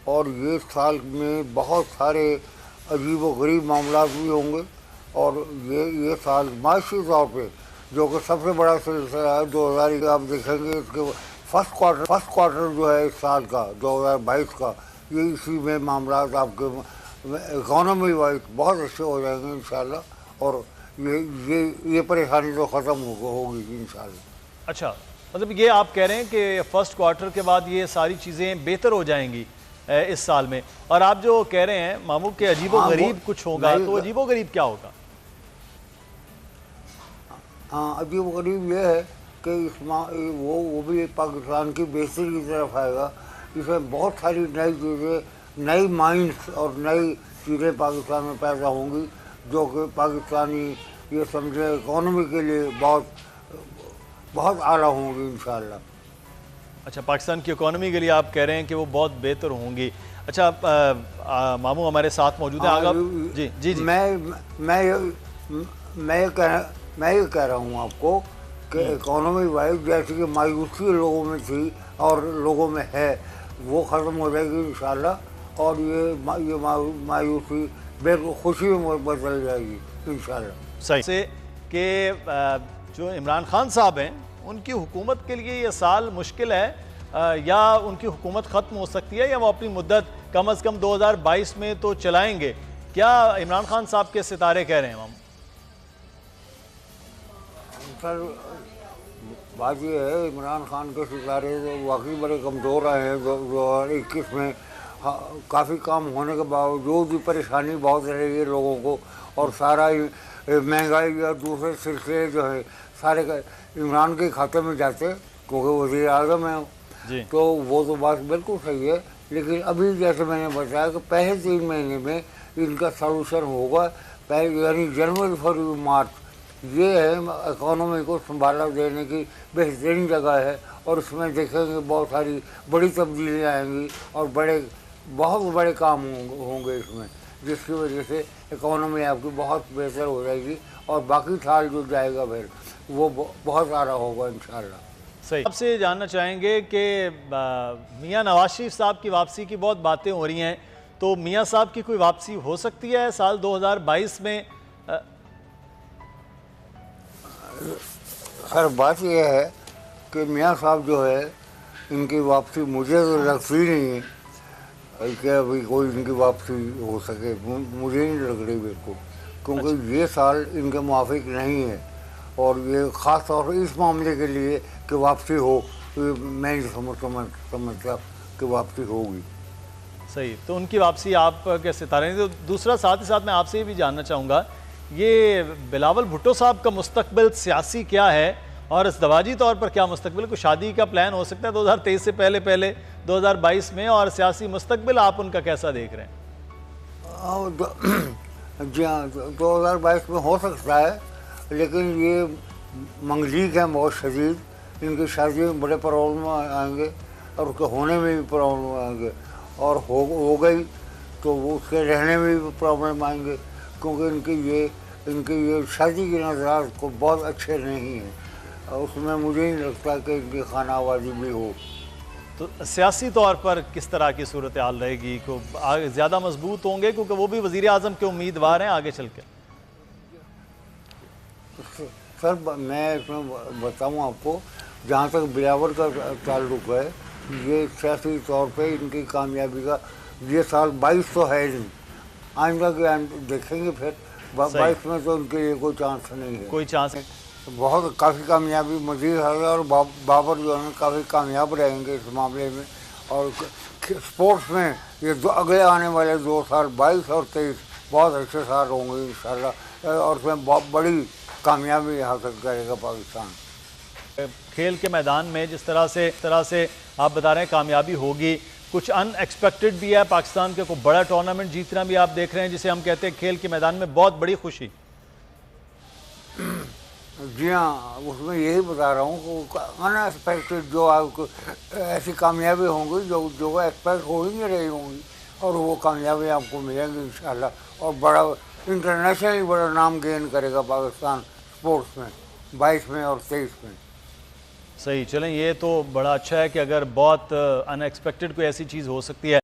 और ये साल में बहुत सारे अजीब व गरीब मामला भी होंगे। और ये साल माशी तौर पे जो कि सबसे बड़ा सिलसिला है 2000 आप देखेंगे इसके फर्स्ट क्वार्टर जो है इस साल का 2022 का, ये इसी में मामला आपके इकॉनमी वाइज बहुत अच्छे हो जाएंगे इंशाल्लाह। और ये परेशानी तो ख़त्म होगी इंशाल्लाह। अच्छा, मतलब ये आप कह रहे हैं कि फर्स्ट क्वार्टर के बाद ये सारी चीज़ें बेहतर हो जाएंगी इस साल में। और आप जो कह रहे हैं मामू के अजीबो गरीब कुछ होगा, तो अजीबो गरीब क्या होगा? हाँ, अजीब गरीब ये है कि इसमें वो भी पाकिस्तान की बेहतरी की तरफ आएगा। इसमें बहुत सारी नई चीज़ें, नई माइंड्स और नई चीज़ें पाकिस्तान में पैदा होंगी जो कि पाकिस्तानी ये समझे इकॉनमी के लिए बहुत आला होंगी इंशाल्लाह। अच्छा, पाकिस्तान की इकॉनमी के लिए आप कह रहे हैं कि वो बहुत बेहतर होंगी। अच्छा, मामू हमारे साथ मौजूद हैं। आगे जी जी जी। मैं ये कह रहा हूँ आपको कि इकॉनमी वाइज जैसे कि मायूसी लोगों में थी और लोगों में है, वो ख़त्म हो जाएगी इंशाल्लाह। और ये मायूसी बिल्कुल खुशी में बदल जाएगी इंशाल्लाह। सही से कि जो इमरान खान साहब हैं उनकी हुकूमत के लिए ये साल मुश्किल है या उनकी हुकूमत ख़त्म हो सकती है, या वो अपनी मुद्दत कम अज़ कम 2022 में तो चलाएंगे? क्या इमरान खान साहब के सितारे कह रहे हैं हम? सर, बात यह है इमरान खान के सितारे तो वाकई बड़े कमज़ोर आए हैं 2021 में। काफ़ी काम होने के बावजूद भी परेशानी बहुत रही है लोगों को, और सारा महंगाई या दूसरे सिलसिले जो है सारे इमरान के खाते में जाते, क्योंकि वज़ीर आज़म है। तो वो तो बात बिल्कुल सही है, लेकिन अभी जैसे मैंने बताया कि पहले 3 महीने में इनका सलूशन होगा। यानी जनवरी, फरवरी, मार्च ये है इकॉनमी को संभाला देने की बेहतरीन जगह है। और इसमें देखेंगे बहुत सारी बड़ी तब्दीलियाँ आएंगी और बहुत बड़े काम होंगे इसमें, जिसकी वजह से इकॉनमी आपकी बहुत बेहतर हो जाएगी और बाकी साल जो जाएगा फिर वो बहुत सारा होगा इंशाल्लाह। सही। आपसे जानना चाहेंगे कि मियाँ नवाज शरीफ साहब की वापसी की बहुत बातें हो रही हैं, तो मियाँ साहब की कोई वापसी हो सकती है साल 2022 में? सर, बात यह है कि मियाँ साहब जो है इनकी वापसी मुझे तो लगती नहीं है कि अभी कोई इनकी वापसी हो सके, मुझे नहीं लग रही बिल्कुल, क्योंकि ये साल इनके मुआफिक नहीं है। और ये ख़ास तौर पर इस मामले के लिए कि वापसी हो, मैं नहीं समझता कि वापसी होगी। सही, तो उनकी वापसी आप के सितारे। तो दूसरा साथ ही साथ मैं आपसे ये भी जानना चाहूँगा, ये बिलावल भुट्टो साहब का मुस्तकबिल सियासी क्या है और इज़दवाजी तौर पर क्या मुस्तकबिल? को शादी का प्लान हो सकता है 2023 से पहले 2022 में, और सियासी मुस्तकबिल आप उनका कैसा देख रहे हैं? जी हाँ, 2022 में हो सकता है, लेकिन ये मंगलीक है बहुत शदीद। इनकी शादी में बड़े प्रॉब्लम आएंगे और उसके होने में भी प्रॉब्लम आएंगे, और हो गई तो वो उसके रहने में भी प्रॉब्लम आएंगे, क्योंकि इनकी ये शादी के नज़रात को बहुत अच्छे नहीं हैं। उसमें मुझे नहीं लगता कि इनकी खानावाजी भी हो। तो सियासी तौर पर किस तरह की सूरत हाल रहेगी? को ज़्यादा मजबूत होंगे क्योंकि वो भी वज़ीर आज़म के उम्मीदवार हैं आगे चल के? सर, मैं इसमें बताऊँ आपको, जहाँ तक बिलावल का ताल्लुक़ है, ये सियासी तौर पे इनकी कामयाबी का ये साल 22 तो है नहीं, आइंदा के देखेंगे फिर 22 में तो उनके लिए कोई चांस नहीं है। कोई चांस नहीं। बहुत काफ़ी कामयाबी मजीद है, और बाबर जो है काफ़ी कामयाब रहेंगे इस मामले में। और स्पोर्ट्स में ये अगले आने वाले 2 साल 22 और 23 बहुत अच्छे साल होंगे इंशाल्लाह, और उसमें बहुत बड़ी कामयाबी हासिल करेगा पाकिस्तान। खेल के मैदान में जिस तरह से आप बता रहे हैं कामयाबी होगी, कुछ अनएक्सपेक्टेड भी है पाकिस्तान के, को बड़ा टूर्नामेंट जीतना भी आप देख रहे हैं, जिसे हम कहते हैं खेल के मैदान में बहुत बड़ी खुशी। जी हाँ, उसमें यही बता रहा हूँ कि अनएक्सपेक्टेड जो आपको ऐसी कामयाबी होंगी जो एक्सपेक्ट हो ही नहीं रही होंगी, और वो कामयाबी आपको मिलेंगी इंशाल्लाह। और बड़ा इंटरनेशनली बड़ा नाम गेन करेगा पाकिस्तान स्पोर्ट्स में 22 में और 23 में। सही, चलें, ये तो बड़ा अच्छा है कि अगर बहुत अनएक्सपेक्टेड कोई ऐसी चीज़ हो सकती है।